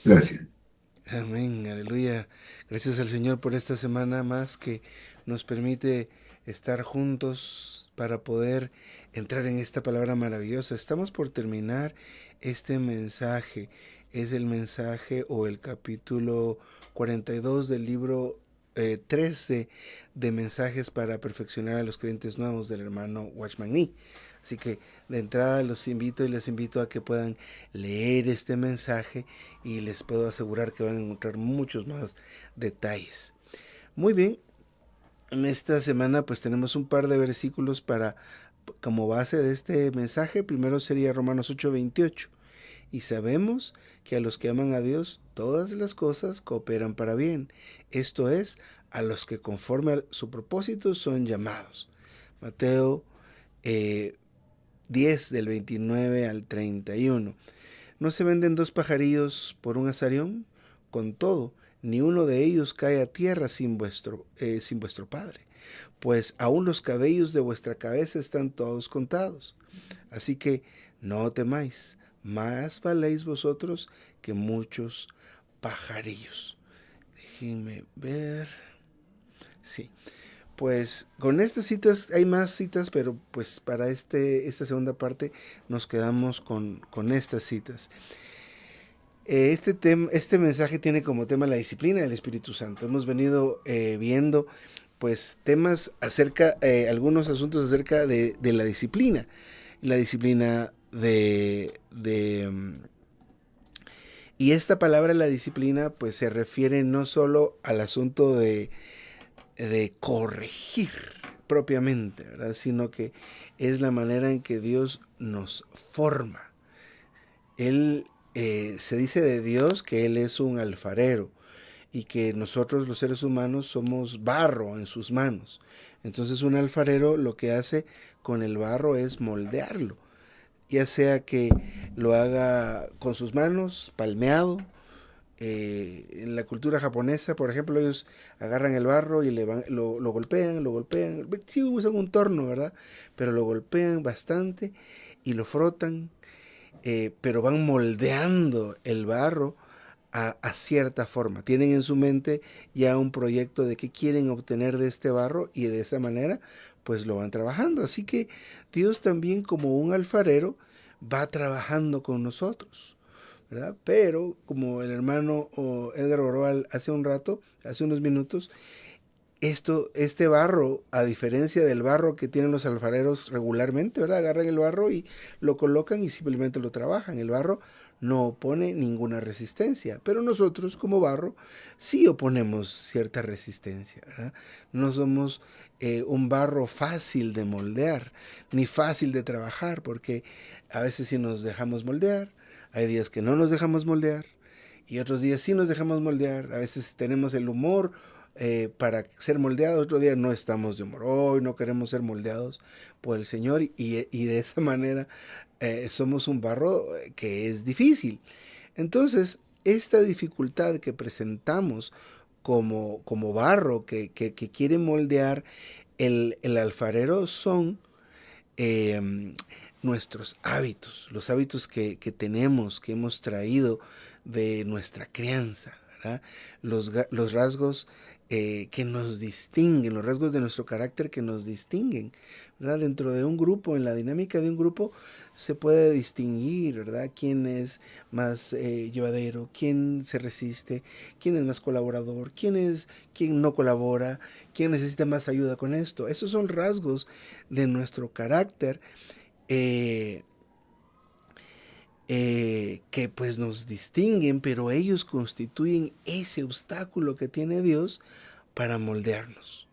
Gracias. Amén, aleluya. Gracias al Señor por esta semana más que nos permite estar juntos para poder entrar en esta palabra maravillosa. Estamos por terminar este mensaje. Es el mensaje o el capítulo 42 del libro 13 de mensajes para perfeccionar a los creyentes nuevos del hermano Watchman Nee. Así que de entrada los invito y les invito a que puedan leer este mensaje y les puedo asegurar que van a encontrar muchos más detalles. Muy bien, en esta semana pues tenemos un par de versículos para como base de este mensaje. Primero sería Romanos 8:28. Y sabemos que a los que aman a Dios todas las cosas cooperan para bien. Esto es, a los que conforme a su propósito son llamados. Mateo 10 del 29 al 31. ¿No se venden dos pajarillos por un azarión? Con todo, ni uno de ellos cae a tierra sin vuestro Padre, pues aún los cabellos de vuestra cabeza están todos contados. Así que no temáis, más valéis vosotros que muchos pajarillos. Déjenme ver. Sí, pues con estas citas, hay más citas, pero pues para esta segunda parte nos quedamos con estas citas. Este mensaje tiene como tema la disciplina del Espíritu Santo. Hemos venido viendo pues temas acerca, algunos asuntos acerca de la disciplina y esta palabra, la disciplina, pues se refiere no solo al asunto de corregir propiamente, ¿verdad? Sino que es la manera en que Dios nos forma. Él se dice de Dios que Él es un alfarero y que nosotros los seres humanos somos barro en sus manos. Entonces un alfarero lo que hace con el barro es moldearlo, ya sea que lo haga con sus manos, palmeado. En la cultura japonesa, por ejemplo, ellos agarran el barro y lo golpean, lo golpean. Sí usan un torno, ¿verdad? Pero lo golpean bastante y lo frotan, pero van moldeando el barro a cierta forma. Tienen en su mente ya un proyecto de qué quieren obtener de este barro y de esa manera pues lo van trabajando. Así que Dios también como un alfarero va trabajando con nosotros, ¿verdad? Pero como el hermano Edgar Oroal hace un rato, hace unos minutos, este barro, a diferencia del barro que tienen los alfareros regularmente, ¿verdad? Agarran el barro y lo colocan y simplemente lo trabajan. El barro no opone ninguna resistencia, pero nosotros como barro sí oponemos cierta resistencia, ¿verdad? No somos un barro fácil de moldear, ni fácil de trabajar, porque a veces sí nos dejamos moldear, hay días que no nos dejamos moldear, y otros días sí nos dejamos moldear. A veces tenemos el humor para ser moldeados, otro día no estamos de humor, hoy no queremos ser moldeados por el Señor y de esa manera somos un barro que es difícil. Entonces, esta dificultad que presentamos como barro que quiere moldear el alfarero son eh, nuestros hábitos, los hábitos que tenemos, que hemos traído de nuestra crianza, ¿verdad? Los rasgos que nos distinguen, los rasgos de nuestro carácter que nos distinguen, ¿verdad? Dentro de un grupo, en la dinámica de un grupo, se puede distinguir, ¿verdad? Quién es más llevadero, quién se resiste, quién es más colaborador, quién no colabora, quién necesita más ayuda con esto. Esos son rasgos de nuestro carácter eh, que pues nos distinguen, pero ellos constituyen ese obstáculo que tiene Dios para moldearnos.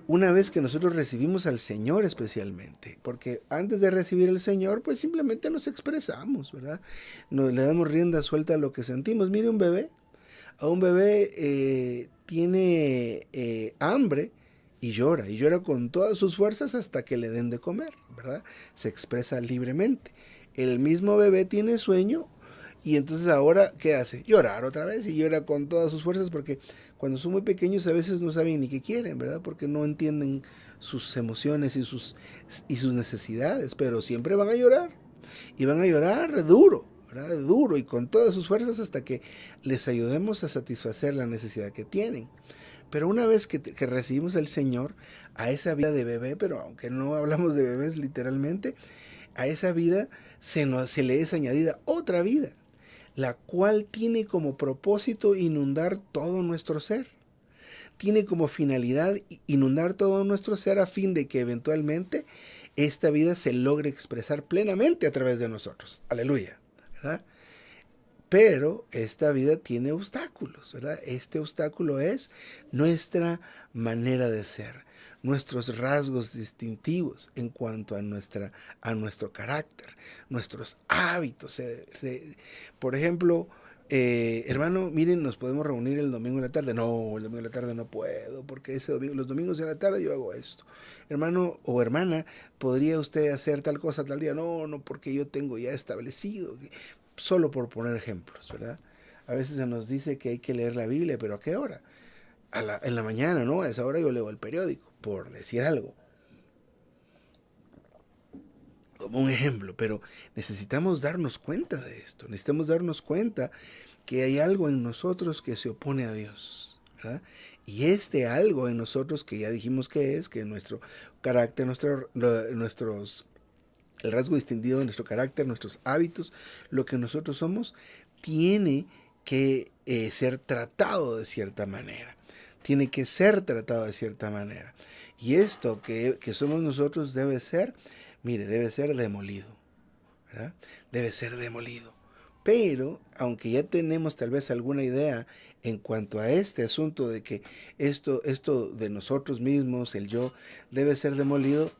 Una vez que nosotros recibimos al Señor especialmente, porque antes de recibir al Señor, pues simplemente nos expresamos, ¿verdad? Le damos rienda suelta a lo que sentimos. Mire a un bebé tiene hambre y llora con todas sus fuerzas hasta que le den de comer, ¿verdad? Se expresa libremente. El mismo bebé tiene sueño y entonces ahora, ¿qué hace? Llorar otra vez y llora con todas sus fuerzas porque cuando son muy pequeños a veces no saben ni qué quieren, ¿verdad? Porque no entienden sus emociones y sus necesidades, pero siempre van a llorar y van a llorar duro, ¿verdad? Duro y con todas sus fuerzas hasta que les ayudemos a satisfacer la necesidad que tienen. Pero una vez que recibimos al Señor, a esa vida de bebé, pero aunque no hablamos de bebés literalmente, a esa vida se le es añadida otra vida, la cual tiene como propósito inundar todo nuestro ser. Tiene como finalidad inundar todo nuestro ser a fin de que eventualmente esta vida se logre expresar plenamente a través de nosotros. Aleluya, ¿verdad? Pero esta vida tiene obstáculos, ¿verdad? Este obstáculo es nuestra manera de ser, nuestros rasgos distintivos en cuanto a nuestro carácter, nuestros hábitos. Por ejemplo, hermano, miren, nos podemos reunir el domingo en la tarde. No, el domingo en la tarde no puedo, porque los domingos en la tarde yo hago esto. Hermano o hermana, ¿podría usted hacer tal cosa tal día? No, no, porque yo tengo ya establecido. Solo por poner ejemplos, ¿verdad? A veces se nos dice que hay que leer la Biblia, pero ¿a qué hora? En la mañana, ¿no? A esa hora yo leo el periódico, por decir algo. Como un ejemplo, pero necesitamos darnos cuenta de esto. Necesitamos darnos cuenta que hay algo en nosotros que se opone a Dios, ¿verdad? Y este algo en nosotros que ya dijimos que es, que nuestro carácter, el rasgo distintivo de nuestro carácter, nuestros hábitos, lo que nosotros somos, tiene que ser tratado de cierta manera. Tiene que ser tratado de cierta manera. Y esto que somos nosotros debe ser, mire, debe ser demolido, ¿verdad? Debe ser demolido. Pero, aunque ya tenemos tal vez alguna idea en cuanto a este asunto de que esto de nosotros mismos, el yo, debe ser demolido,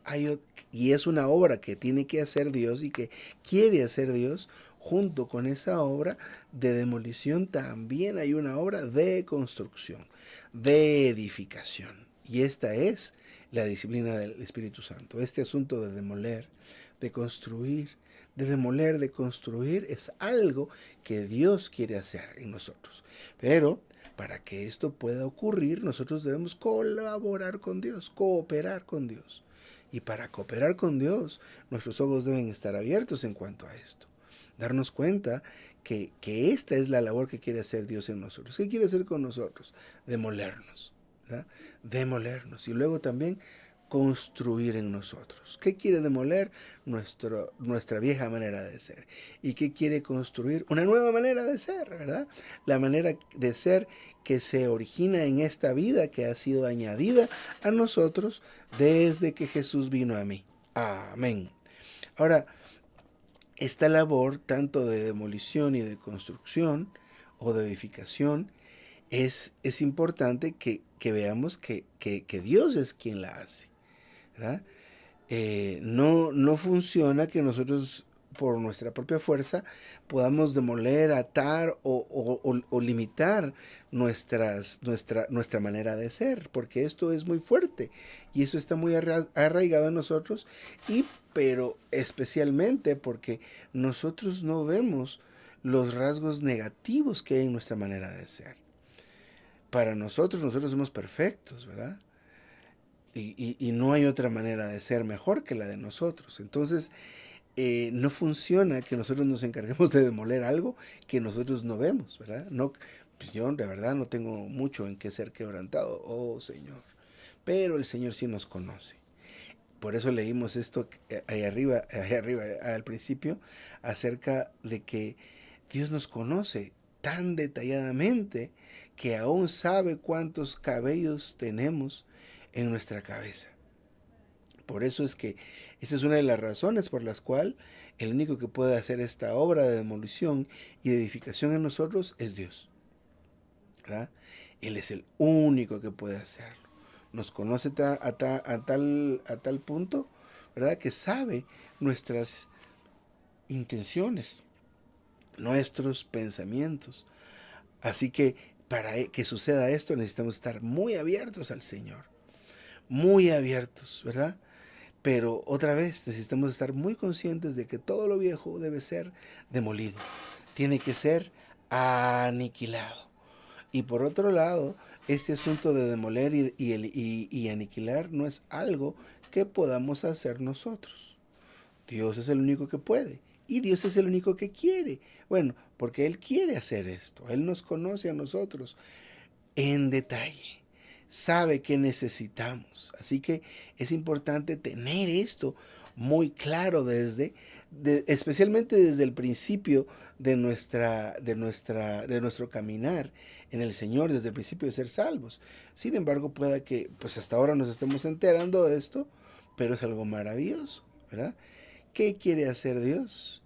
y es una obra que tiene que hacer Dios y que quiere hacer Dios, junto con esa obra de demolición también hay una obra de construcción, de edificación. Y esta es la disciplina del Espíritu Santo. Este asunto de demoler, de construir, de demoler, de construir, es algo que Dios quiere hacer en nosotros. Pero para que esto pueda ocurrir, nosotros debemos colaborar con Dios, cooperar con Dios. Y para cooperar con Dios, nuestros ojos deben estar abiertos en cuanto a esto. Darnos cuenta que esta es la labor que quiere hacer Dios en nosotros. ¿Qué quiere hacer con nosotros? Demolernos, ¿verdad? Demolernos. Y luego también construir en nosotros. ¿Qué quiere demoler? Nuestra vieja manera de ser. ¿Y qué quiere construir? Una nueva manera de ser, ¿verdad? La manera de ser que se origina en esta vida que ha sido añadida a nosotros desde que Jesús vino a mí. Amén. Ahora, esta labor tanto de demolición y de construcción o de edificación es importante que veamos que Dios es quien la hace, ¿verdad? No funciona que nosotros por nuestra propia fuerza podamos demoler, atar o limitar nuestra manera de ser, porque esto es muy fuerte y eso está muy arraigado en nosotros, pero especialmente porque nosotros no vemos los rasgos negativos que hay en nuestra manera de ser. Para nosotros somos perfectos, ¿verdad? Y no hay otra manera de ser mejor que la de nosotros. Entonces, no funciona que nosotros nos encarguemos de demoler algo que nosotros no vemos, ¿verdad? No, pues yo de verdad no tengo mucho en qué ser quebrantado, oh Señor. Pero el Señor sí nos conoce. Por eso leímos esto ahí arriba al principio, acerca de que Dios nos conoce tan detalladamente que aún sabe cuántos cabellos tenemos en nuestra cabeza. Por eso es que esta es una de las razones por las cuales el único que puede hacer esta obra de demolición y de edificación en nosotros es Dios, ¿verdad? Él es el único que puede hacerlo. Nos conoce a tal punto, ¿verdad? Que sabe nuestras intenciones, nuestros pensamientos. Así que para que suceda esto necesitamos estar muy abiertos al Señor. Muy abiertos, ¿verdad? Pero otra vez necesitamos estar muy conscientes de que todo lo viejo debe ser demolido. Tiene que ser aniquilado. Y por otro lado, este asunto de demoler y aniquilar no es algo que podamos hacer nosotros. Dios es el único que puede. Y Dios es el único que quiere. Bueno, porque Él quiere hacer esto. Él nos conoce a nosotros en detalle. Sabe que necesitamos. Así que es importante tener esto muy claro especialmente desde el principio de nuestro caminar en el Señor, desde el principio de ser salvos. Sin embargo, pueda que pues hasta ahora nos estemos enterando de esto, pero es algo maravilloso, ¿verdad? ¿Qué quiere hacer Dios?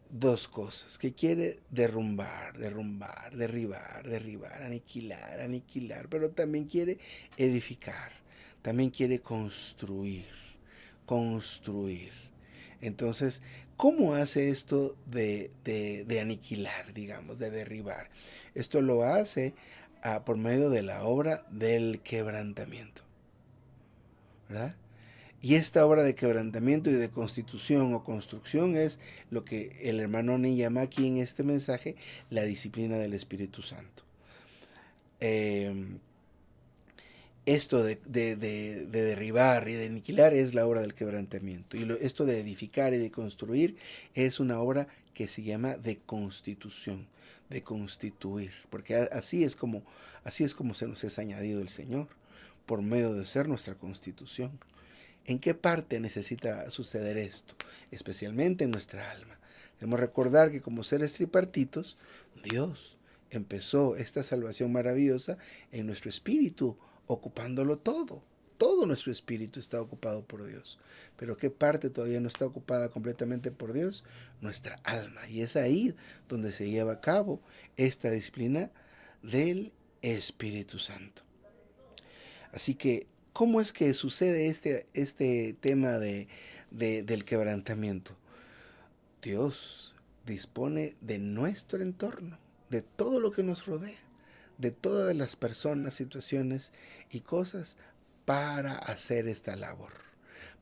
Dos cosas, que quiere derribar, aniquilar, pero también quiere edificar, también quiere construir. Entonces, ¿cómo hace esto de aniquilar, digamos, de derribar? Esto lo hace por medio de la obra del quebrantamiento, ¿verdad? Y esta obra de quebrantamiento y de constitución o construcción es lo que el hermano Ni llama aquí en este mensaje la disciplina del Espíritu Santo. Esto de derribar y de aniquilar es la obra del quebrantamiento. Y esto de edificar y de construir es una obra que se llama de constitución, de constituir. Porque así es como se nos es añadido el Señor, por medio de ser nuestra constitución. ¿En qué parte necesita suceder esto? Especialmente en nuestra alma. Debemos recordar que como seres tripartitos, Dios empezó esta salvación maravillosa en nuestro espíritu, ocupándolo todo. Todo nuestro espíritu está ocupado por Dios. Pero ¿qué parte todavía no está ocupada completamente por Dios? Nuestra alma. Y es ahí donde se lleva a cabo esta disciplina del Espíritu Santo. Así que, ¿cómo es que sucede este tema del quebrantamiento? Dios dispone de nuestro entorno, de todo lo que nos rodea, de todas las personas, situaciones y cosas para hacer esta labor,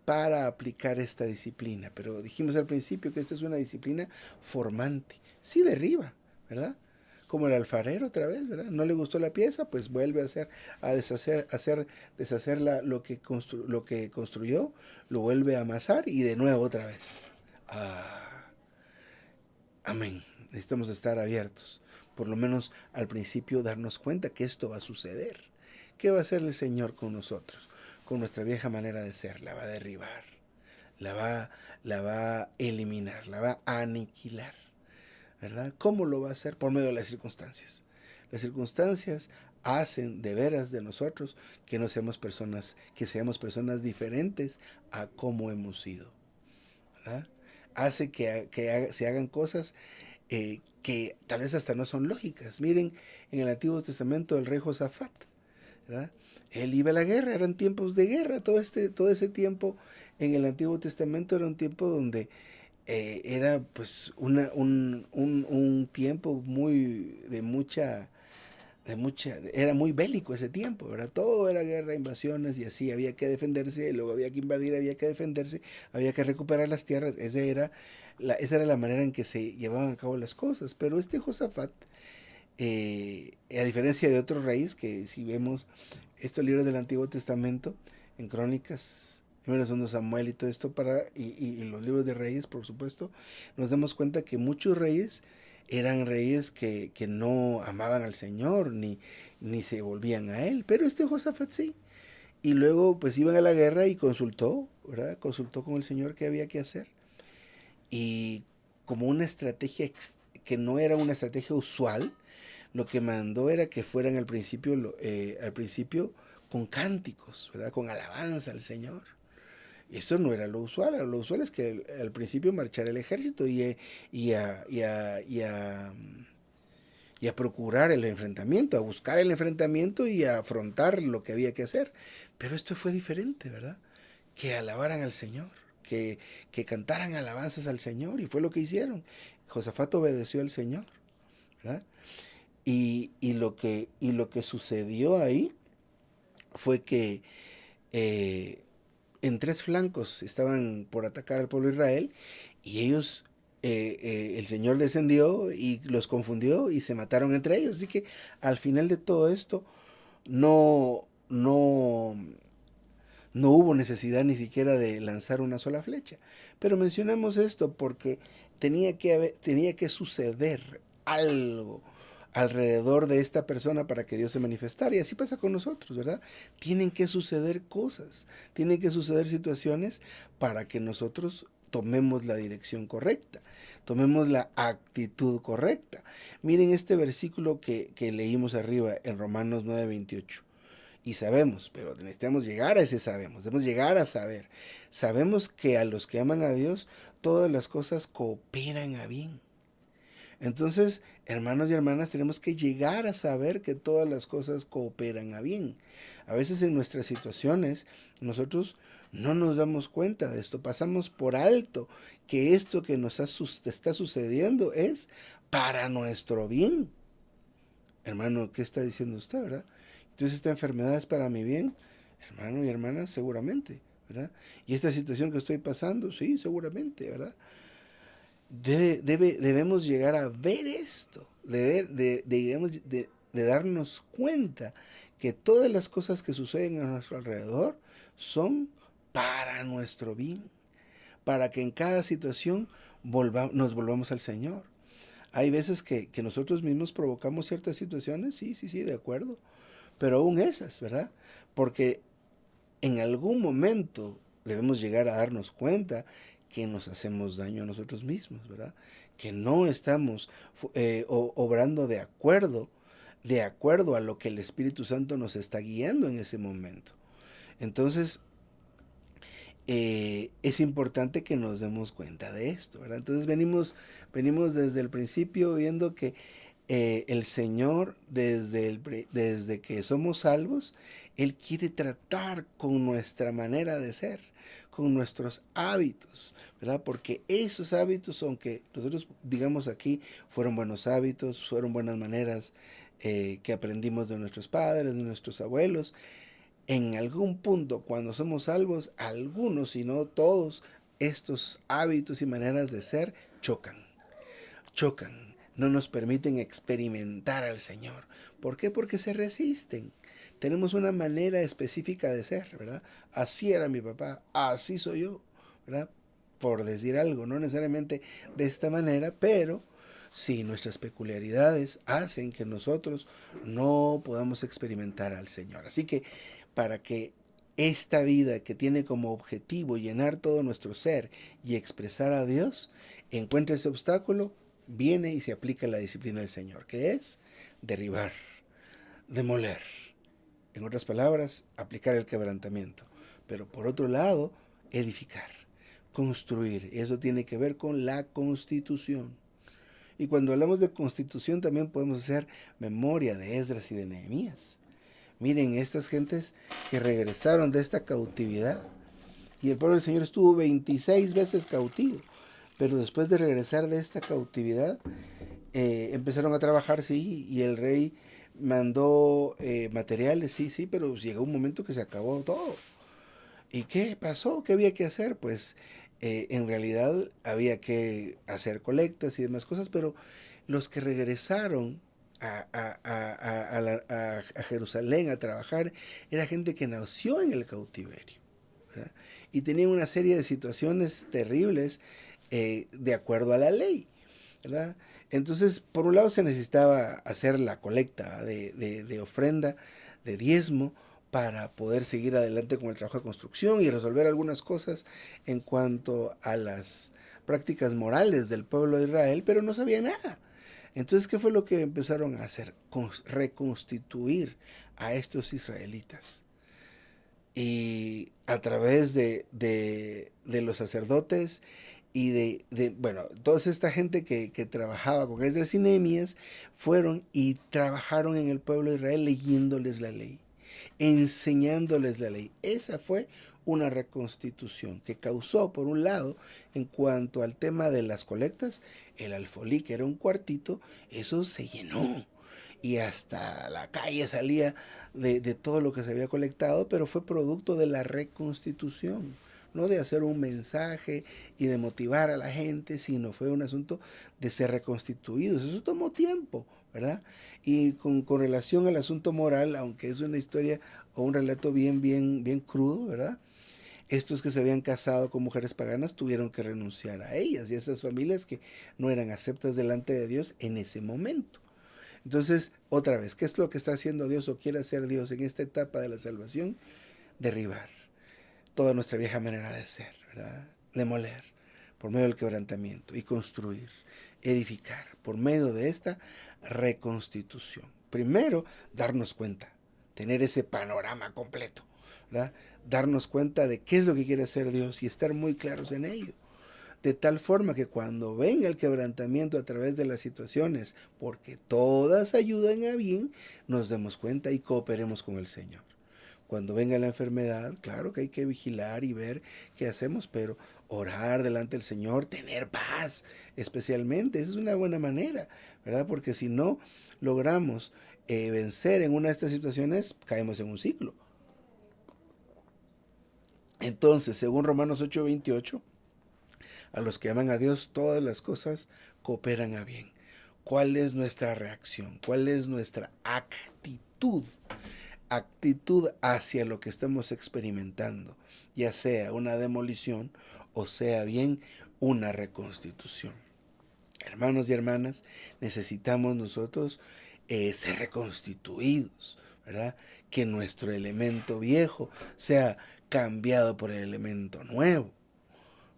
para aplicar esta disciplina. Pero dijimos al principio que esta es una disciplina formante, sí derriba, ¿verdad? Como el alfarero otra vez, ¿verdad? No le gustó la pieza, pues vuelve a deshacer lo que construyó, lo vuelve a amasar y de nuevo otra vez. Ah, amén. Necesitamos estar abiertos. Por lo menos al principio darnos cuenta que esto va a suceder. ¿Qué va a hacer el Señor con nosotros? Con nuestra vieja manera de ser. La va a derribar. La va a eliminar. La va a aniquilar. ¿Verdad? ¿Cómo lo va a hacer? Por medio de las circunstancias. Las circunstancias hacen de veras de nosotros que seamos personas diferentes a cómo hemos sido, ¿verdad? Hace que se hagan cosas que tal vez hasta no son lógicas. Miren, en el Antiguo Testamento el rey Josafat, ¿verdad? Él iba a la guerra, eran tiempos de guerra, todo ese tiempo en el Antiguo Testamento era un tiempo donde era pues un tiempo era muy bélico ese tiempo, ¿verdad? Todo era guerra, invasiones y así, había que defenderse, luego había que invadir, había que defenderse, había que recuperar las tierras, esa era la manera en que se llevaban a cabo las cosas, pero este Josafat, a diferencia de otros reyes, que si vemos estos libros del Antiguo Testamento, en Crónicas, Primero Segundo Samuel y todo esto, y los libros de reyes, por supuesto, nos damos cuenta que muchos reyes eran reyes que no amaban al Señor, ni se volvían a Él, pero este Josafat sí. Y luego pues iban a la guerra y consultó, ¿verdad? Consultó con el Señor qué había que hacer. Y como una estrategia que no era una estrategia usual, lo que mandó era que fueran al principio con cánticos, ¿verdad? Con alabanza al Señor. Y eso no era lo usual es que al principio marchara el ejército y a procurar el enfrentamiento, a buscar el enfrentamiento y a afrontar lo que había que hacer. Pero esto fue diferente, ¿verdad? Que alabaran al Señor, que cantaran alabanzas al Señor, y fue lo que hicieron. Josafat obedeció al Señor, ¿verdad? Y lo que sucedió ahí fue que en tres flancos estaban por atacar al pueblo de Israel y el Señor descendió y los confundió y se mataron entre ellos. Así que al final de todo esto no, no, no hubo necesidad ni siquiera de lanzar una sola flecha. Pero mencionamos esto porque tenía que suceder algo alrededor de esta persona para que Dios se manifestara. Y así pasa con nosotros, ¿verdad? Tienen que suceder cosas, tienen que suceder situaciones para que nosotros tomemos la dirección correcta, tomemos la actitud correcta. Miren este versículo que leímos arriba en Romanos 9:28. Y sabemos, pero necesitamos llegar a ese sabemos, debemos llegar a saber. Sabemos que a los que aman a Dios, todas las cosas cooperan a bien. Entonces, hermanos y hermanas, tenemos que llegar a saber que todas las cosas cooperan a bien. A veces en nuestras situaciones, nosotros no nos damos cuenta de esto, pasamos por alto que esto que nos está sucediendo es para nuestro bien. Hermano, ¿qué está diciendo usted, verdad? Entonces, esta enfermedad es para mi bien, hermano y hermana, seguramente, ¿verdad? Y esta situación que estoy pasando, sí, seguramente, ¿verdad? Debemos llegar a ver esto, de darnos cuenta que todas las cosas que suceden a nuestro alrededor son para nuestro bien, para que en cada situación nos volvamos al Señor. Hay veces que nosotros mismos provocamos ciertas situaciones, sí, sí, sí, de acuerdo, pero aún esas, ¿verdad? Porque en algún momento debemos llegar a darnos cuenta que nos hacemos daño a nosotros mismos, ¿verdad? Que no estamos obrando de acuerdo a lo que el Espíritu Santo nos está guiando en ese momento. Entonces, es importante que nos demos cuenta de esto, ¿verdad? Entonces venimos desde el principio viendo que el Señor, desde que somos salvos, Él quiere tratar con nuestra manera de ser, con nuestros hábitos, ¿verdad? Porque esos hábitos, aunque nosotros digamos aquí, fueron buenos hábitos, fueron buenas maneras que aprendimos de nuestros padres, de nuestros abuelos, en algún punto, cuando somos salvos, algunos, si no todos, estos hábitos y maneras de ser chocan, no nos permiten experimentar al Señor. ¿Por qué? Porque se resisten. Tenemos una manera específica de ser, ¿verdad? Así era mi papá, así soy yo, ¿verdad? Por decir algo, no necesariamente de esta manera, pero sí, nuestras peculiaridades hacen que nosotros no podamos experimentar al Señor. Así que para que esta vida que tiene como objetivo llenar todo nuestro ser y expresar a Dios, encuentre ese obstáculo, viene y se aplica la disciplina del Señor, que es derribar, demoler. En otras palabras, aplicar el quebrantamiento. Pero por otro lado, edificar, construir. Eso tiene que ver con la constitución. Y cuando hablamos de constitución también podemos hacer memoria de Esdras y de Nehemías. Miren, estas gentes que regresaron de esta cautividad. Y el pueblo del Señor estuvo 26 veces cautivo. Pero después de regresar de esta cautividad, empezaron a trabajar, sí, y el rey mandó materiales, sí, sí, pero llegó un momento que se acabó todo. ¿Y qué pasó? ¿Qué había que hacer? Pues en realidad había que hacer colectas y demás cosas, pero los que regresaron a Jerusalén a trabajar era gente que nació en el cautiverio, ¿verdad? Y tenían una serie de situaciones terribles de acuerdo a la ley, ¿verdad? Entonces, por un lado se necesitaba hacer la colecta de ofrenda, de diezmo, para poder seguir adelante con el trabajo de construcción y resolver algunas cosas en cuanto a las prácticas morales del pueblo de Israel, pero no sabía nada. Entonces, ¿qué fue lo que empezaron a hacer? Reconstituir a estos israelitas. Y a través de los sacerdotes y bueno, toda esta gente que trabajaba con Esdras y Nehemías fueron y trabajaron en el pueblo de Israel leyéndoles la ley, enseñándoles la ley. Esa fue una reconstitución que causó, por un lado, en cuanto al tema de las colectas, el alfolí, que era un cuartito, eso se llenó. Y hasta la calle salía de todo lo que se había colectado, pero fue producto de la reconstitución, no de hacer un mensaje y de motivar a la gente, sino fue un asunto de ser reconstituidos. Eso tomó tiempo, ¿verdad? Y con relación al asunto moral, aunque es una historia o un relato bien crudo, ¿verdad? Estos que se habían casado con mujeres paganas tuvieron que renunciar a ellas y a esas familias que no eran aceptas delante de Dios en ese momento. Entonces, otra vez, ¿qué es lo que está haciendo Dios o quiere hacer Dios en esta etapa de la salvación? Derribar toda nuestra vieja manera de ser, ¿verdad? Demoler por medio del quebrantamiento y construir, edificar por medio de esta reconstitución. Primero, darnos cuenta, tener ese panorama completo, ¿verdad? Darnos cuenta de qué es lo que quiere hacer Dios y estar muy claros en ello. De tal forma que cuando venga el quebrantamiento a través de las situaciones, porque todas ayudan a bien, nos demos cuenta y cooperemos con el Señor. Cuando venga la enfermedad, claro que hay que vigilar y ver qué hacemos, pero orar delante del Señor, tener paz, especialmente, esa es una buena manera, ¿verdad? Porque si no logramos vencer en una de estas situaciones, caemos en un ciclo. Entonces, según Romanos 8:28, a los que aman a Dios, todas las cosas cooperan a bien. ¿Cuál es nuestra reacción? ¿Cuál es nuestra actitud? Actitud hacia lo que estamos experimentando, ya sea una demolición o sea bien una reconstitución. Hermanos y hermanas, necesitamos nosotros ser reconstituidos, ¿verdad? Que nuestro elemento viejo sea cambiado por el elemento nuevo,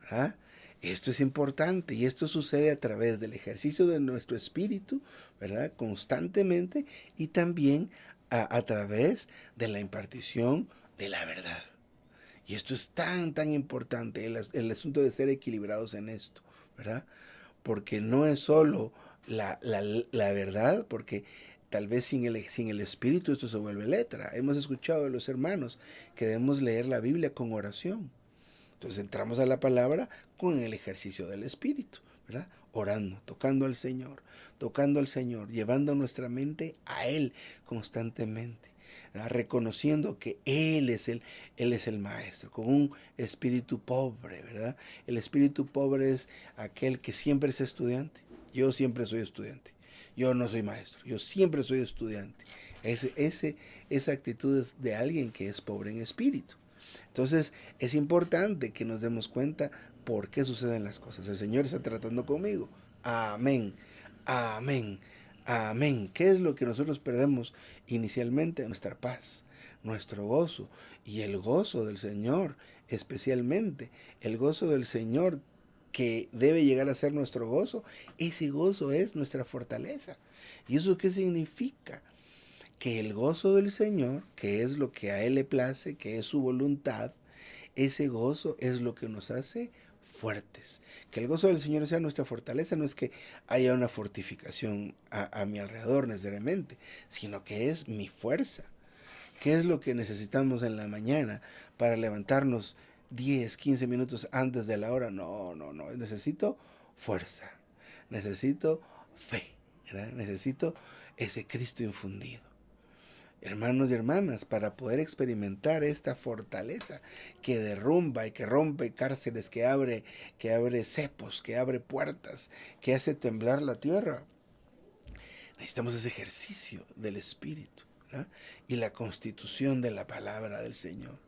¿verdad? Esto es importante y esto sucede a través del ejercicio de nuestro espíritu, ¿verdad? Constantemente y también a través de la impartición de la verdad. Y esto es tan importante, el asunto de ser equilibrados en esto, ¿verdad? Porque no es solo la verdad, porque tal vez sin el espíritu esto se vuelve letra. Hemos escuchado de los hermanos que debemos leer la Biblia con oración. Entonces entramos a la palabra con el ejercicio del Espíritu, ¿verdad? Orando, tocando al Señor, llevando nuestra mente a Él constantemente, ¿verdad? Reconociendo que Él es el Maestro, con un espíritu pobre, ¿verdad? El espíritu pobre es aquel que siempre es estudiante. Yo siempre soy estudiante. Yo no soy maestro, yo siempre soy estudiante. Esa actitud es de alguien que es pobre en espíritu. Entonces es importante que nos demos cuenta por qué suceden las cosas. El Señor está tratando conmigo. Amén, amén, amén. ¿Qué es lo que nosotros perdemos inicialmente? Nuestra paz, nuestro gozo y el gozo del Señor, especialmente el gozo del Señor que debe llegar a ser nuestro gozo. Ese gozo es nuestra fortaleza. ¿Y eso qué significa? Que el gozo del Señor, que es lo que a Él le place, que es su voluntad, ese gozo es lo que nos hace fuertes. Que el gozo del Señor sea nuestra fortaleza, no es que haya una fortificación a mi alrededor necesariamente, sino que es mi fuerza. ¿Qué es lo que necesitamos en la mañana para levantarnos 10, 15 minutos antes de la hora? No, necesito fuerza, necesito fe, ¿verdad? Necesito ese Cristo infundido. Hermanos y hermanas, para poder experimentar esta fortaleza que derrumba y que rompe cárceles, que abre cepos, que abre puertas, que hace temblar la tierra, necesitamos ese ejercicio del Espíritu, ¿verdad? Y la constitución de la palabra del Señor.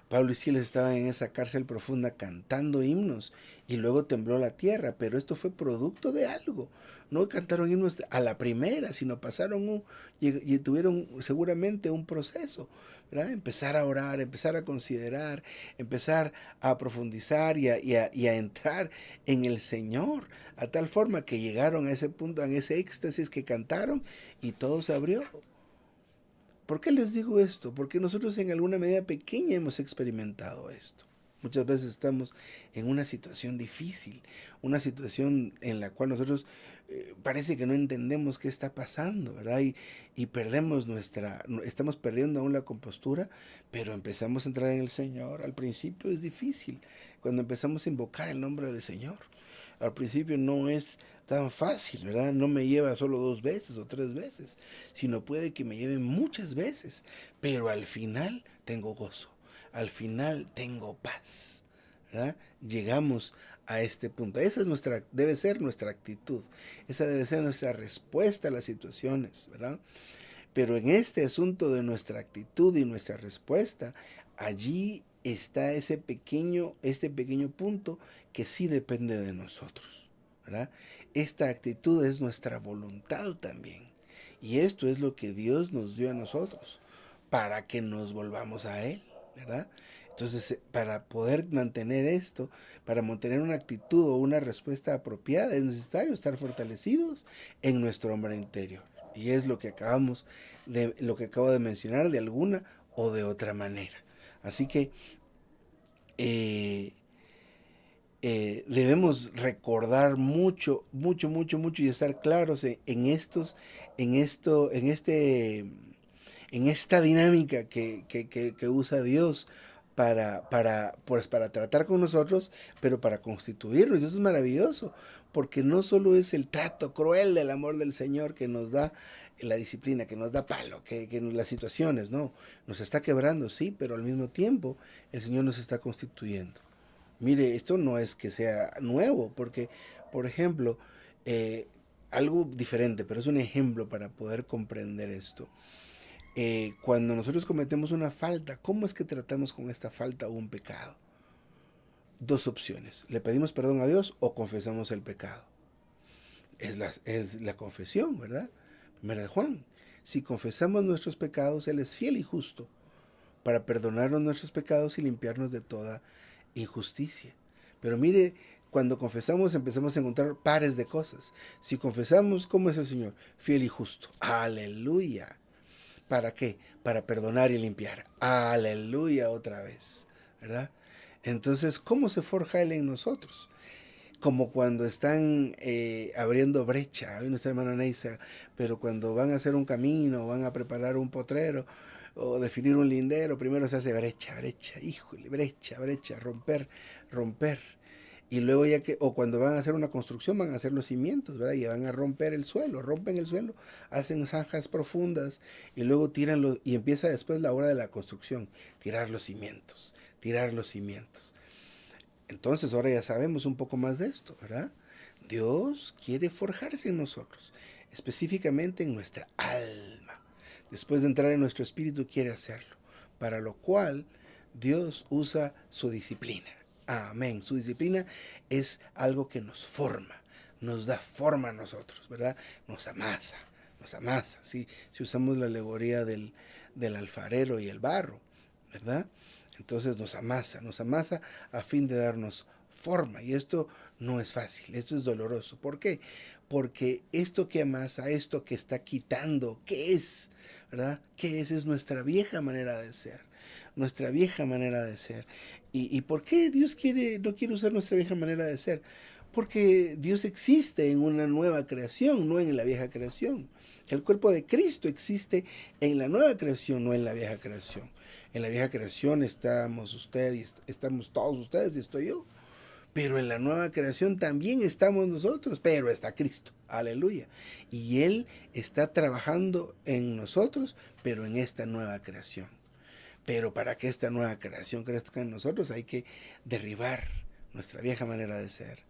Pablo y Silas estaban en esa cárcel profunda cantando himnos y luego tembló la tierra, pero esto fue producto de algo. No cantaron himnos a la primera, sino pasaron y tuvieron seguramente un proceso, ¿verdad? Empezar a orar, empezar a considerar, empezar a profundizar y a entrar en el Señor, a tal forma que llegaron a ese punto, en ese éxtasis que cantaron y todo se abrió. ¿Por qué les digo esto? Porque nosotros en alguna medida pequeña hemos experimentado esto. Muchas veces estamos en una situación difícil, una situación en la cual nosotros parece que no entendemos qué está pasando, ¿verdad? Y perdemos estamos perdiendo aún la compostura, pero empezamos a entrar en el Señor. Al principio es difícil, cuando empezamos a invocar el nombre del Señor. Al principio no es tan fácil, ¿verdad? No me lleva solo 2 veces o 3 veces, sino puede que me lleve muchas veces, pero al final tengo gozo, al final tengo paz, ¿verdad? Llegamos a este punto. Esa es debe ser nuestra actitud, esa debe ser nuestra respuesta a las situaciones, ¿verdad? Pero en este asunto de nuestra actitud y nuestra respuesta, allí está este pequeño punto que sí depende de nosotros, ¿verdad? Esta actitud es nuestra voluntad también. Y esto es lo que Dios nos dio a nosotros, para que nos volvamos a Él, ¿verdad? Entonces, para poder mantener esto, para mantener una actitud o una respuesta apropiada, es necesario estar fortalecidos en nuestro hombre interior. Y es lo que acabo de mencionar de alguna o de otra manera. Así que eh, debemos recordar mucho, mucho, mucho, mucho y estar claros en esto, en esta dinámica que usa Dios pues para tratar con nosotros, pero para constituirnos. Y eso es maravilloso, porque no solo es el trato cruel del amor del Señor que nos da la disciplina, que nos da palo, que las situaciones, no, nos está quebrando, sí, pero al mismo tiempo el Señor nos está constituyendo. Mire, esto no es que sea nuevo, porque, por ejemplo, algo diferente, pero es un ejemplo para poder comprender esto. Cuando nosotros cometemos una falta, ¿cómo es que tratamos con esta falta o un pecado? Dos opciones. Le pedimos perdón a Dios o confesamos el pecado. Es la confesión, ¿verdad? Primera de Juan. Si confesamos nuestros pecados, Él es fiel y justo para perdonarnos nuestros pecados y limpiarnos de toda injusticia. Pero mire, cuando confesamos empezamos a encontrar pares de cosas. Si confesamos, ¿cómo es el Señor? Fiel y justo. Aleluya. ¿Para qué? Para perdonar y limpiar. Aleluya otra vez, ¿verdad? Entonces, ¿cómo se forja Él en nosotros? Como cuando están abriendo brecha, hay nuestra hermana Neisa, pero cuando van a hacer un camino, van a preparar un potrero o definir un lindero, primero se hace brecha, brecha, híjole, brecha, brecha, romper, romper. Y luego ya que, o cuando van a hacer una construcción, van a hacer los cimientos, ¿verdad? Y van a romper el suelo, rompen el suelo, hacen zanjas profundas y luego tiran los, y empieza después la hora de la construcción, tirar los cimientos, tirar los cimientos. Entonces ahora ya sabemos un poco más de esto, ¿verdad? Dios quiere forjarse en nosotros, específicamente en nuestra alma. Después de entrar en nuestro espíritu quiere hacerlo, para lo cual Dios usa su disciplina. Amén. Su disciplina es algo que nos forma, nos da forma a nosotros, ¿verdad? Nos amasa, nos amasa. ¿Sí? Si usamos la alegoría del alfarero y el barro, ¿verdad? Entonces nos amasa a fin de darnos forma. Y esto no es fácil, esto es doloroso. ¿Por qué? Porque esto que amasa, esto que está quitando, ¿qué es? ¿Verdad? ¿Qué es? Es nuestra vieja manera de ser. Nuestra vieja manera de ser. ¿Y por qué Dios no quiere usar nuestra vieja manera de ser? Porque Dios existe en una nueva creación, no en la vieja creación. El cuerpo de Cristo existe en la nueva creación, no en la vieja creación. En la vieja creación estamos usted y estamos todos ustedes y estoy yo. Pero en la nueva creación también estamos nosotros, pero está Cristo. Aleluya. Y Él está trabajando en nosotros, pero en esta nueva creación. Pero para que esta nueva creación crezca en nosotros hay que derribar nuestra vieja manera de ser,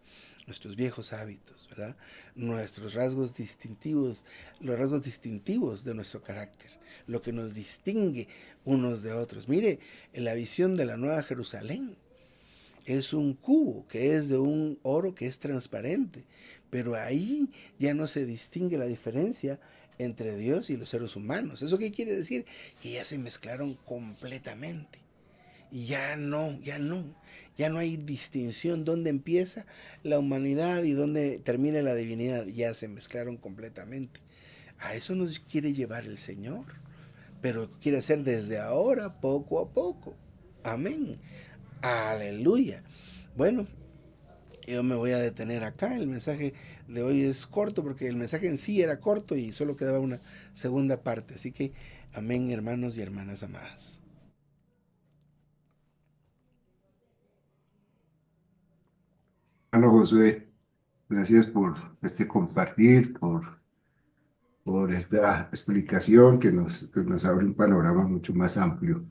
nuestros viejos hábitos, ¿verdad? Nuestros rasgos distintivos, los rasgos distintivos de nuestro carácter, lo que nos distingue unos de otros. Mire, en la visión de la Nueva Jerusalén es un cubo que es de un oro que es transparente, pero ahí ya no se distingue la diferencia entre Dios y los seres humanos. ¿Eso qué quiere decir? Que ya se mezclaron completamente. Y ya no hay distinción dónde empieza la humanidad y dónde termina la divinidad. Ya se mezclaron completamente. A eso nos quiere llevar el Señor, pero quiere hacer desde ahora, poco a poco. Amén. Aleluya. Bueno, yo me voy a detener acá. El mensaje de hoy es corto porque el mensaje en sí era corto y solo quedaba una segunda parte. Así que, amén, hermanos y hermanas amadas. Bueno, Josué, gracias por este compartir, por esta explicación que nos abre un panorama mucho más amplio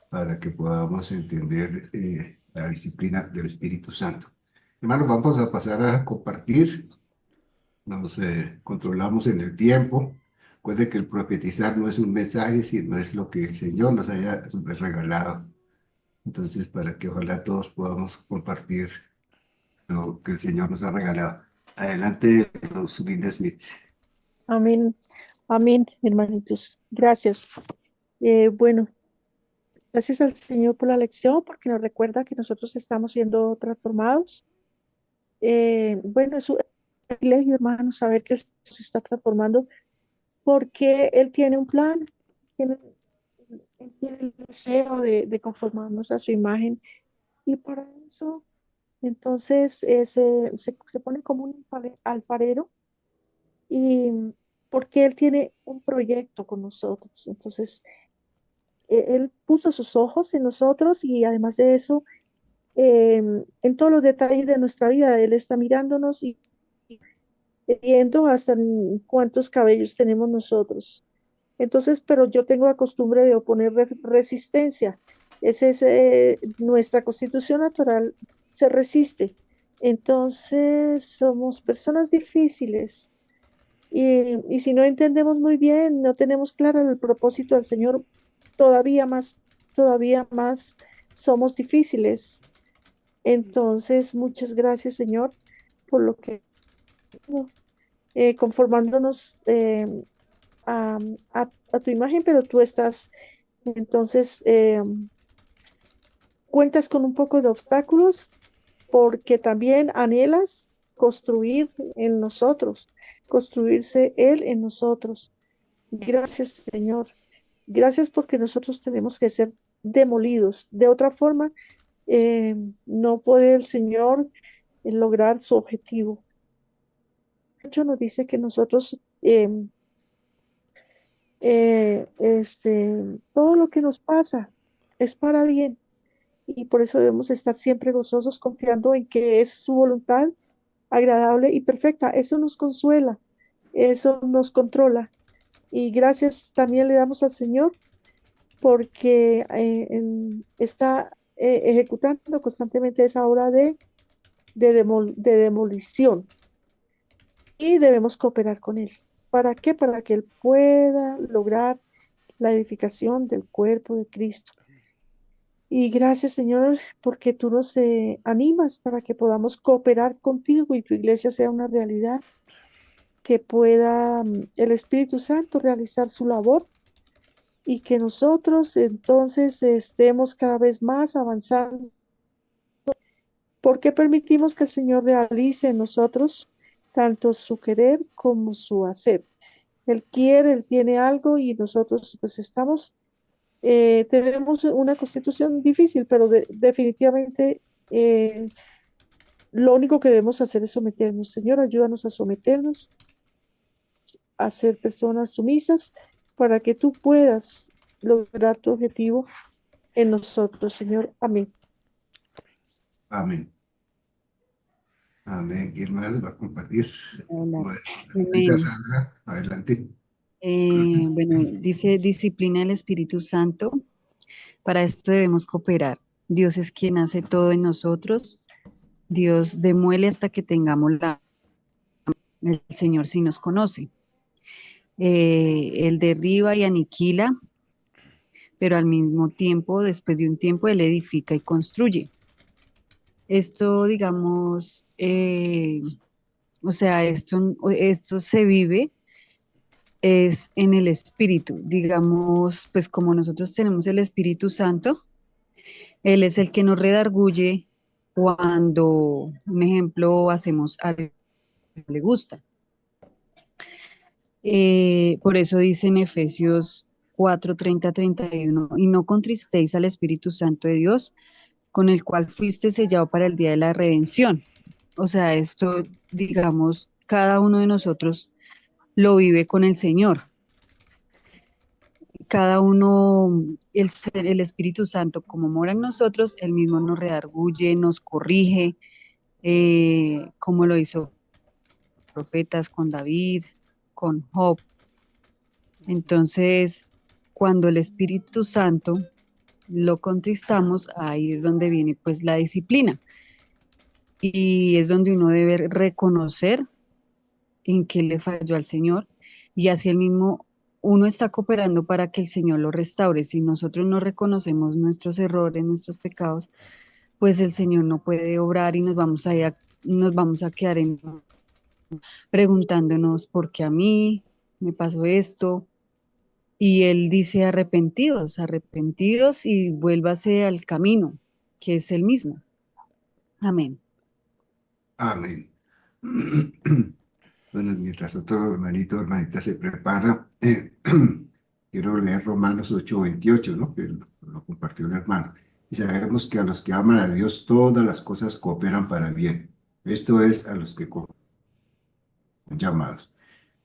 para que podamos entender la disciplina del Espíritu Santo. Hermanos, vamos a pasar a compartir, nos controlamos en el tiempo. Recuerde que el profetizar no es un mensaje, sino es lo que el Señor nos haya regalado. Entonces, para que ojalá todos podamos compartir lo que el Señor nos ha regalado. Adelante, Linda Smith. Amén, amén, hermanitos. Gracias. Bueno, gracias al Señor por la lección, porque nos recuerda que nosotros estamos siendo transformados. Bueno, es un privilegio, hermano, saber que se está transformando, porque Él tiene un plan, tiene, Él tiene el deseo de conformarnos a su imagen, y para eso, entonces, se pone como un alfarero, y porque Él tiene un proyecto con nosotros. Entonces, Él puso sus ojos en nosotros, y además de eso, en todos los detalles de nuestra vida, Él está mirándonos y viendo hasta cuántos cabellos tenemos nosotros. Entonces, pero yo tengo la costumbre de oponer resistencia. Esa es nuestra constitución natural, se resiste. Entonces, somos personas difíciles. Y si no entendemos muy bien, no tenemos claro el propósito del Señor, todavía más somos difíciles. Entonces, muchas gracias, Señor, por lo que conformándonos a, a tu imagen, pero tú estás, entonces, cuentas con un poco de obstáculos, porque también anhelas construir en nosotros, construirse Él en nosotros. Gracias, Señor. Gracias, porque nosotros tenemos que ser demolidos. De otra forma, no puede el Señor lograr su objetivo. De hecho, nos dice que nosotros, todo lo que nos pasa es para bien, y por eso debemos estar siempre gozosos, confiando en que es su voluntad agradable y perfecta. Eso nos consuela, eso nos controla. Y gracias también le damos al Señor, porque está ejecutando constantemente esa obra de demolición, y debemos cooperar con Él. ¿Para qué? Para que Él pueda lograr la edificación del cuerpo de Cristo. Y gracias, Señor, porque tú nos animas para que podamos cooperar contigo y tu iglesia sea una realidad, que pueda el Espíritu Santo realizar su labor, y que nosotros entonces estemos cada vez más avanzando, porque permitimos que el Señor realice en nosotros tanto su querer como su hacer. Él quiere, Él tiene algo, y nosotros pues tenemos una constitución difícil, pero definitivamente lo único que debemos hacer es someternos. Señor, ayúdanos a someternos, a ser personas sumisas, para que tú puedas lograr tu objetivo en nosotros, Señor. Amén. Amén. Amén. ¿Quién más va a compartir? Hola. Bueno, ahorita Amén. Sandra, adelante. Bueno, dice disciplina del Espíritu Santo. Para esto debemos cooperar. Dios es quien hace todo en nosotros. Dios demuele hasta que tengamos el Señor sí nos conoce. Él derriba y aniquila, pero al mismo tiempo, después de un tiempo, Él edifica y construye. Esto, digamos, o sea, esto se vive es en el Espíritu. Digamos, pues como nosotros tenemos el Espíritu Santo, Él es el que nos redarguye cuando, un ejemplo, hacemos algo que no le gusta. Por eso dice en Efesios 4, 30, 31, y no contristéis al Espíritu Santo de Dios, con el cual fuiste sellado para el día de la redención. O sea, esto, digamos, cada uno de nosotros lo vive con el Señor. Cada uno, el Espíritu Santo, como mora en nosotros, Él mismo nos redarguye, nos corrige, como lo hizo con profetas, con David, con Job. Entonces, cuando el Espíritu Santo lo contristamos, ahí es donde viene pues la disciplina. Y es donde uno debe reconocer en qué le falló al Señor, y así él mismo uno está cooperando para que el Señor lo restaure. Si nosotros no reconocemos nuestros errores, nuestros pecados, pues el Señor no puede obrar y nos vamos a quedar preguntándonos por qué a mí me pasó esto. Y Él dice arrepentidos, arrepentidos y vuélvase al camino, que es el mismo. Amén. Amén. Bueno, mientras otro hermanito o hermanita se prepara, quiero leer Romanos 8:28, ¿no? Que lo compartió un hermano. Y sabemos que a los que aman a Dios todas las cosas cooperan para bien. Esto es a los que son llamados.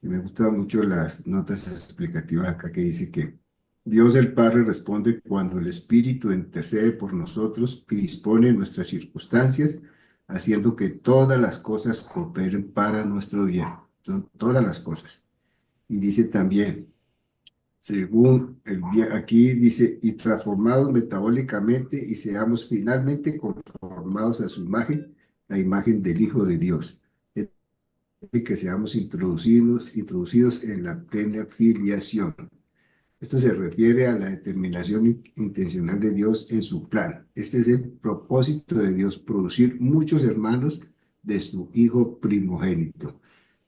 Y me gustan mucho las notas explicativas acá que dice que Dios el Padre responde cuando el Espíritu intercede por nosotros y dispone nuestras circunstancias, haciendo que todas las cosas cooperen para nuestro bien. Son todas las cosas. Y dice también, según el bien, aquí dice, y transformados metabólicamente y seamos finalmente conformados a su imagen, la imagen del Hijo de Dios y que seamos introducidos en la plena filiación. Esto se refiere a la determinación intencional de Dios en su plan. Este es el propósito de Dios, producir muchos hermanos de su Hijo primogénito.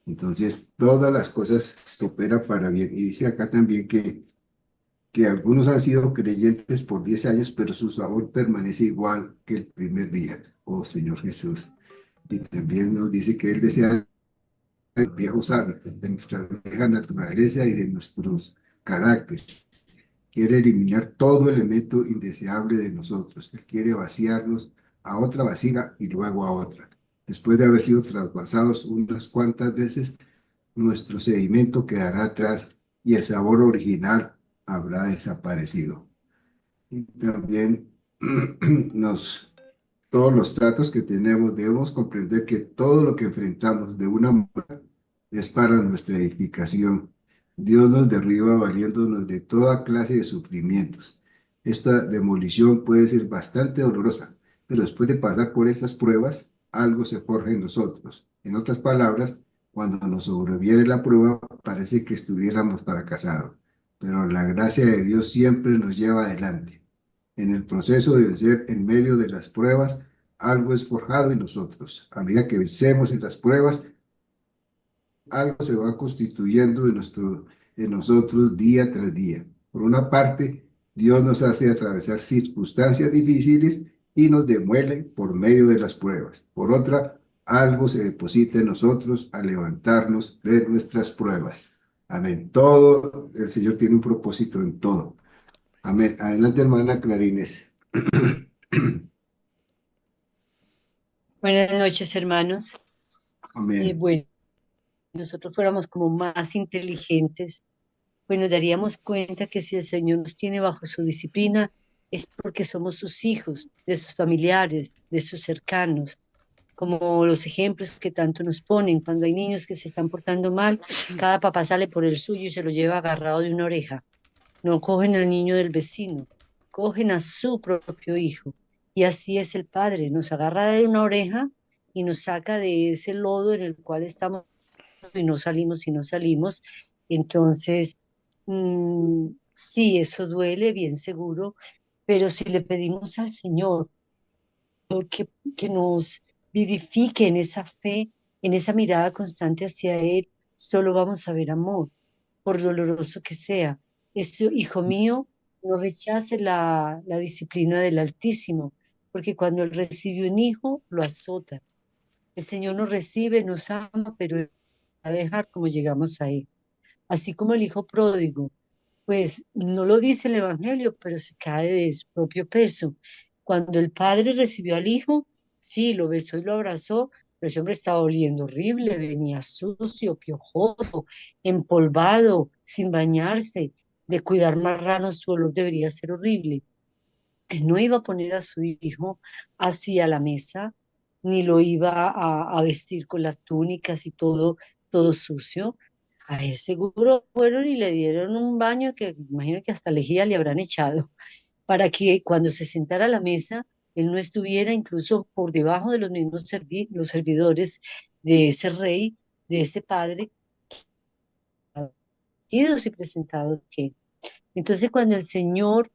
Entonces, todas las cosas cooperan para bien. Y dice acá también que algunos han sido creyentes por 10 años, pero su sabor permanece igual que el primer día. Oh Señor Jesús. Y también nos dice que Él desea viejos hábitos, de nuestra vieja naturaleza y de nuestros caracteres. Quiere eliminar todo elemento indeseable de nosotros. Él quiere vaciarnos a otra vasija y luego a otra. Después de haber sido trasvasados unas cuantas veces, nuestro sedimento quedará atrás y el sabor original habrá desaparecido. Y también todos los tratos que tenemos, debemos comprender que todo lo que enfrentamos de una manera es para nuestra edificación. Dios nos derriba valiéndonos de toda clase de sufrimientos. Esta demolición puede ser bastante dolorosa, pero después de pasar por estas pruebas, algo se forja en nosotros. En otras palabras, cuando nos sobreviene la prueba, parece que estuviéramos fracasados, pero la gracia de Dios siempre nos lleva adelante. En el proceso de vencer en medio de las pruebas, algo es forjado en nosotros. A medida que vencemos en las pruebas, algo se va constituyendo en nosotros día tras día. Por una parte, Dios nos hace atravesar circunstancias difíciles y nos demuele por medio de las pruebas. Por otra, algo se deposita en nosotros al levantarnos de nuestras pruebas. Amén. Todo, el Señor tiene un propósito en todo. Amén. Adelante, hermana Clarines. Buenas noches, hermanos. Amén. Bueno, nosotros fuéramos como más inteligentes, pues nos daríamos cuenta que si el Señor nos tiene bajo su disciplina, es porque somos sus hijos, de sus familiares, de sus cercanos, como los ejemplos que tanto nos ponen. Cuando hay niños que se están portando mal, cada papá sale por el suyo y se lo lleva agarrado de una oreja. No cogen al niño del vecino, cogen a su propio hijo. Y así es el Padre, nos agarra de una oreja y nos saca de ese lodo en el cual estamos y no salimos y no salimos. Entonces, sí, eso duele, bien seguro, pero si le pedimos al Señor que, que nos vivifique en esa fe, en esa mirada constante hacia Él, solo vamos a ver amor, por doloroso que sea. Eso, hijo mío, no rechace la disciplina del Altísimo, porque cuando Él recibe un hijo, lo azota. El Señor nos recibe, nos ama, pero Él va a dejar como llegamos a Él. Así como el hijo pródigo, pues no lo dice el Evangelio, pero se cae de su propio peso. Cuando el padre recibió al hijo, sí, lo besó y lo abrazó, pero ese hombre estaba oliendo horrible, venía sucio, piojoso, empolvado, sin bañarse, de cuidar marranos, su olor debería ser horrible. Él no iba a poner a su hijo así a la mesa, ni lo iba a vestir con las túnicas y todo sucio. A él seguro fueron y le dieron un baño que imagino que hasta lejía le habrán echado, para que cuando se sentara a la mesa, él no estuviera incluso por debajo de los mismos los servidores de ese rey, de ese padre. sometidos y presentados a Él. Entonces, cuando el Señor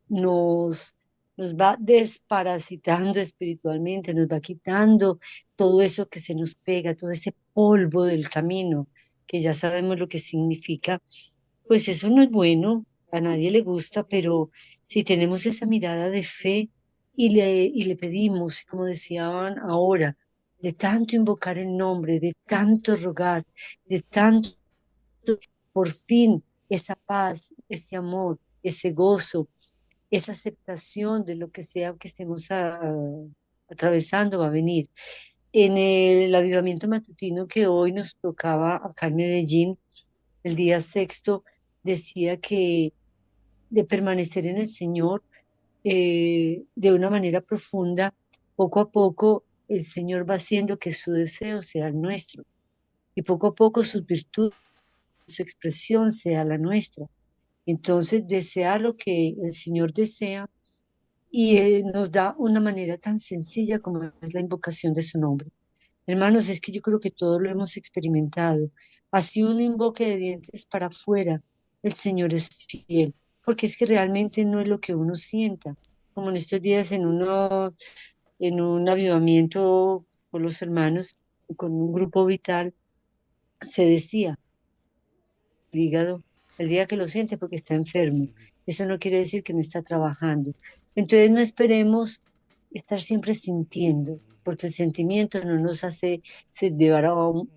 nos, nos va desparasitando espiritualmente, nos va quitando todo eso que se nos pega, todo ese polvo del camino, que ya sabemos lo que significa, pues eso no es bueno, a nadie le gusta, pero si tenemos esa mirada de fe y le pedimos, como decían ahora, de tanto invocar el nombre, de tanto rogar, de tanto, por fin, esa paz, ese amor, ese gozo, esa aceptación de lo que sea que estemos atravesando va a venir. En el avivamiento matutino que hoy nos tocaba acá en Medellín, el día sexto, decía que de permanecer en el Señor de una manera profunda, poco a poco el Señor va haciendo que su deseo sea el nuestro y poco a poco su virtud, su expresión sea la nuestra. Entonces, desear lo que el Señor desea y nos da una manera tan sencilla como es la invocación de su nombre. Hermanos, es que yo creo que todos lo hemos experimentado. Así uno invoque de dientes para afuera, el Señor es fiel, porque es que realmente no es lo que uno sienta. Como en estos días en un avivamiento con los hermanos, con un grupo vital, se decía, el hígado, el día que lo siente porque está enfermo. Eso no quiere decir que no está trabajando. Entonces no esperemos estar siempre sintiendo, porque el sentimiento no nos hace,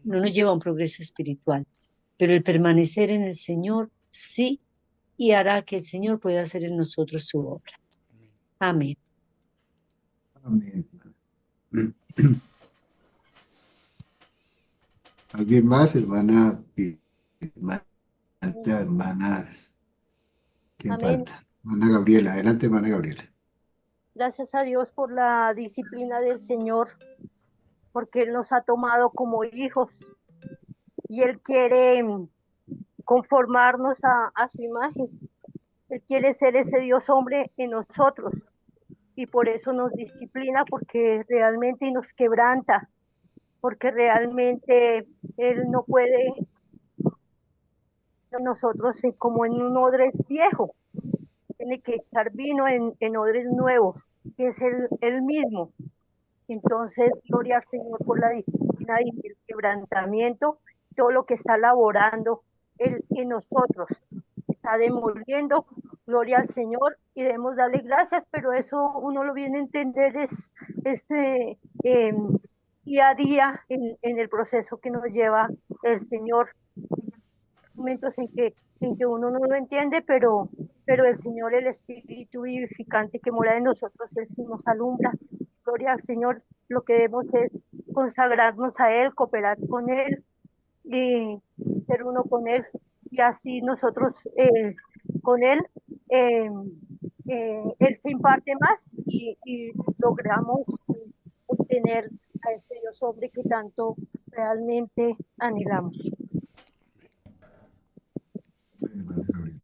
no nos lleva a un progreso espiritual. Pero el permanecer en el Señor sí y hará que el Señor pueda hacer en nosotros su obra. Amén. Amén. ¿Alguien más, hermana? Hermana, hermanas. ¿Quién Amén. falta? Hermana Gabriela. Adelante, hermana Gabriela. Gracias a Dios por la disciplina del Señor, porque Él nos ha tomado como hijos y Él quiere conformarnos a su imagen. Él quiere ser ese Dios hombre en nosotros y por eso nos disciplina, porque realmente nos quebranta, porque realmente Él no puede nosotros como en un odre viejo, tiene que echar vino en odres nuevos, que es el mismo. Entonces, gloria al Señor por la disciplina y el quebrantamiento, todo lo que está laborando Él en nosotros, está demoliendo, gloria al Señor, y debemos darle gracias, pero eso uno lo viene a entender día a día en el proceso que nos lleva el Señor. Momentos en que uno no lo entiende, pero el Señor, el Espíritu vivificante que mora en nosotros, Él sí nos alumbra. Gloria al Señor, lo que debemos es consagrarnos a Él, cooperar con Él y ser uno con Él. Y así nosotros con Él, Él se imparte más y logramos obtener a este Dios hombre que tanto realmente anhelamos. Hermana